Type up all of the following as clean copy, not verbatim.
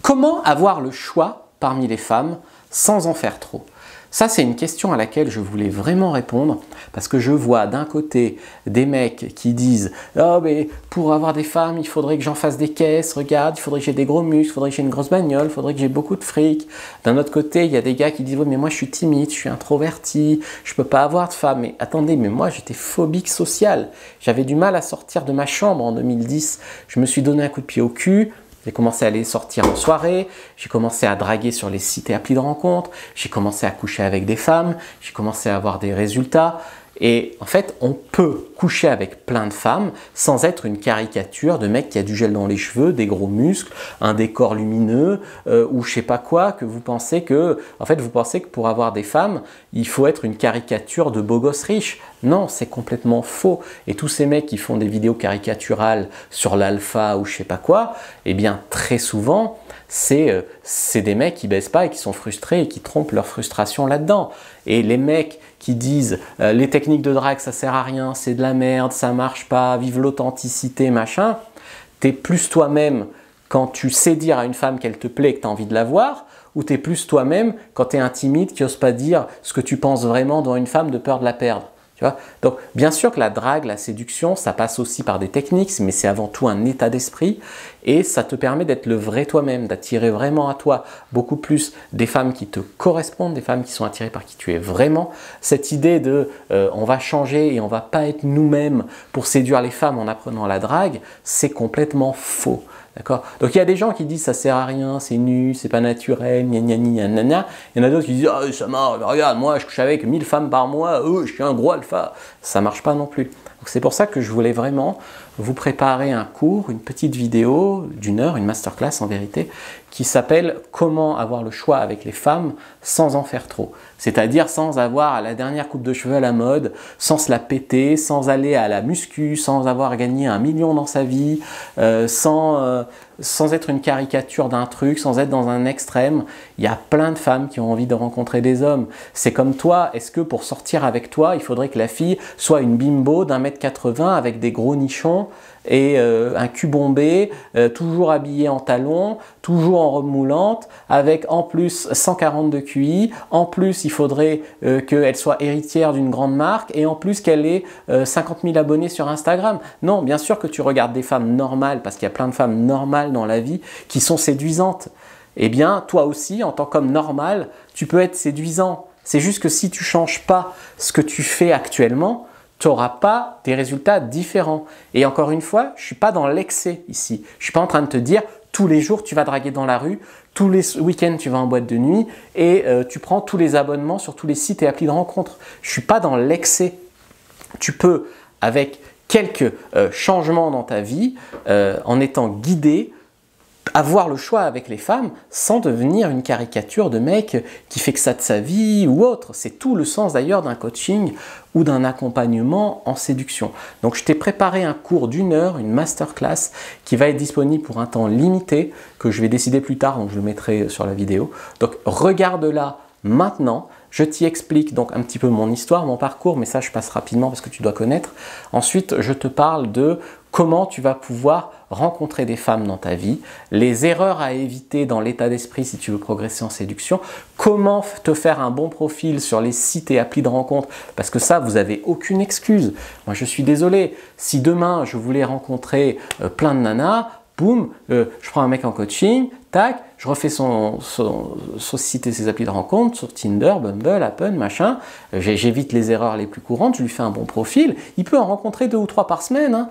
Comment avoir le choix parmi les femmes sans en faire trop? Ça, c'est une question à laquelle je voulais vraiment répondre parce que je vois d'un côté des mecs qui disent « Oh, mais pour avoir des femmes, il faudrait que j'en fasse des caisses, regarde, il faudrait que j'ai des gros muscles, il faudrait que j'ai une grosse bagnole, il faudrait que j'ai beaucoup de fric. » D'un autre côté, il y a des gars qui disent « Oui, mais moi, je suis timide, je suis introverti, je ne peux pas avoir de femme. » Mais attendez, mais moi, j'étais phobique social. J'avais du mal à sortir de ma chambre en 2010. Je me suis donné un coup de pied au cul. J'ai commencé à aller sortir en soirée, j'ai commencé à draguer sur les sites et applis de rencontres, j'ai commencé à coucher avec des femmes, j'ai commencé à avoir des résultats. Et en fait, on peut coucher avec plein de femmes sans être une caricature de mec qui a du gel dans les cheveux, des gros muscles, un décor lumineux ou je sais pas quoi, que vous pensez que, en fait, vous pensez que pour avoir des femmes, il faut être une caricature de beau gosse riche. Non, c'est complètement faux. Et tous ces mecs qui font des vidéos caricaturales sur l'alpha ou je sais pas quoi, eh bien, très souvent, c'est des mecs qui baissent pas et qui sont frustrés et qui trompent leur frustration là-dedans. Et les mecs qui disent les techniques de drague ça sert à rien, c'est de la merde, ça marche pas, vive l'authenticité, machin, t'es plus toi-même quand tu sais dire à une femme qu'elle te plaît et que tu as envie de la voir, ou t'es plus toi-même quand tu es un timide qui n'ose pas dire ce que tu penses vraiment devant une femme de peur de la perdre. Tu vois? Donc, bien sûr que la drague, la séduction, ça passe aussi par des techniques, mais c'est avant tout un état d'esprit et ça te permet d'être le vrai toi-même, d'attirer vraiment à toi beaucoup plus des femmes qui te correspondent, des femmes qui sont attirées par qui tu es vraiment. Cette idée de on va changer et on va pas être nous-mêmes pour séduire les femmes en apprenant la drague, c'est complètement faux. D'accord? Donc il y a des gens qui disent ça sert à rien, c'est nu, c'est pas naturel, gna gna gna gna gna. Il y en a d'autres qui disent ah ça marche, regarde moi je couche avec 1000 femmes par mois, je suis un gros alpha. Ça marche pas non plus. C'est pour ça que je voulais vraiment vous préparer un cours, une petite vidéo d'une heure, une masterclass en vérité, qui s'appelle « Comment avoir le choix avec les femmes sans en faire trop ». C'est-à-dire sans avoir la dernière coupe de cheveux à la mode, sans se la péter, sans aller à la muscu, sans avoir gagné 1 million dans sa vie, sans être une caricature d'un truc, sans être dans un extrême. Il y a plein de femmes qui ont envie de rencontrer des hommes. C'est comme toi, est-ce que pour sortir avec toi, il faudrait que la fille soit une bimbo d'1,80 m avec des gros nichons et un cul bombé, toujours habillée en talons, toujours en robe moulante, avec en plus 140 de QI, en plus il faudrait qu'elle soit héritière d'une grande marque et en plus qu'elle ait 50 000 abonnés sur Instagram. Non, bien sûr que tu regardes des femmes normales, parce qu'il y a plein de femmes normales dans la vie qui sont séduisantes. Eh bien, toi aussi, en tant qu'homme normal, tu peux être séduisant. C'est juste que si tu ne changes pas ce que tu fais actuellement, tu n'auras pas des résultats différents. Et encore une fois, je ne suis pas dans l'excès ici. Je ne suis pas en train de te dire tous les jours tu vas draguer dans la rue, tous les week-ends tu vas en boîte de nuit et tu prends tous les abonnements sur tous les sites et applis de rencontres. Je ne suis pas dans l'excès. Tu peux, avec quelques changements dans ta vie, en étant guidé, avoir le choix avec les femmes sans devenir une caricature de mec qui fait que ça de sa vie ou autre. C'est tout le sens d'ailleurs d'un coaching ou d'un accompagnement en séduction. Donc je t'ai préparé un cours d'1 heure, une masterclass qui va être disponible pour un temps limité que je vais décider plus tard, donc je le mettrai sur la vidéo. Donc regarde-la maintenant. Je t'y explique donc un petit peu mon histoire, mon parcours, mais ça je passe rapidement parce que tu dois connaître. Ensuite, je te parle de comment tu vas pouvoir rencontrer des femmes dans ta vie, les erreurs à éviter dans l'état d'esprit si tu veux progresser en séduction, comment te faire un bon profil sur les sites et applis de rencontres, parce que ça, vous n'avez aucune excuse. Moi, je suis désolé, si demain je voulais rencontrer plein de nanas, boum, je prends un mec en coaching, tac, je refais son site et ses applis de rencontre sur Tinder, Bumble, Happn, machin, j'évite les erreurs les plus courantes, je lui fais un bon profil, il peut en rencontrer 2 ou 3 par semaine, hein.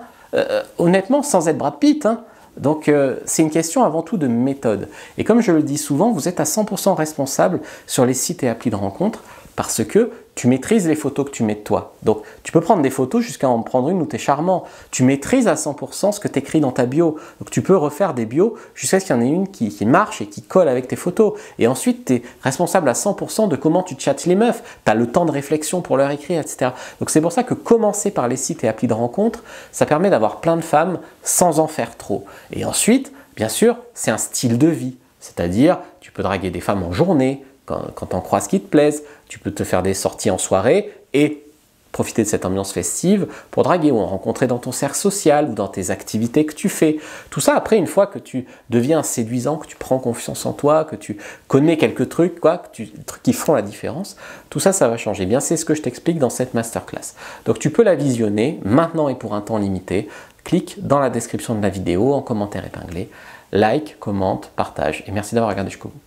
Honnêtement, sans être Brad Pitt, hein. Donc c'est une question avant tout de méthode. Et comme je le dis souvent, vous êtes à 100% responsable sur les sites et applis de rencontres parce que tu maîtrises les photos que tu mets de toi. Donc tu peux prendre des photos jusqu'à en prendre une où tu es charmant. Tu maîtrises à 100% ce que tu écris dans ta bio. Donc tu peux refaire des bios jusqu'à ce qu'il y en ait une qui marche et qui colle avec tes photos. Et ensuite tu es responsable à 100% de comment tu chattes les meufs. Tu as le temps de réflexion pour leur écrire, etc. Donc c'est pour ça que commencer par les sites et applis de rencontres, ça permet d'avoir plein de femmes sans en faire trop. Et ensuite, bien sûr, c'est un style de vie. C'est-à-dire, tu peux draguer des femmes en journée, quand tu en croises qui te plaisent, tu peux te faire des sorties en soirée et profiter de cette ambiance festive pour draguer ou en rencontrer dans ton cercle social ou dans tes activités que tu fais. Tout ça, après, une fois que tu deviens séduisant, que tu prends confiance en toi, que tu connais quelques trucs, trucs qui font la différence, tout ça, ça va changer. Bien, c'est ce que je t'explique dans cette masterclass. Donc, tu peux la visionner maintenant et pour un temps limité. Clique dans la description de la vidéo, en commentaire épinglé. Like, commente, partage. Et merci d'avoir regardé jusqu'au bout.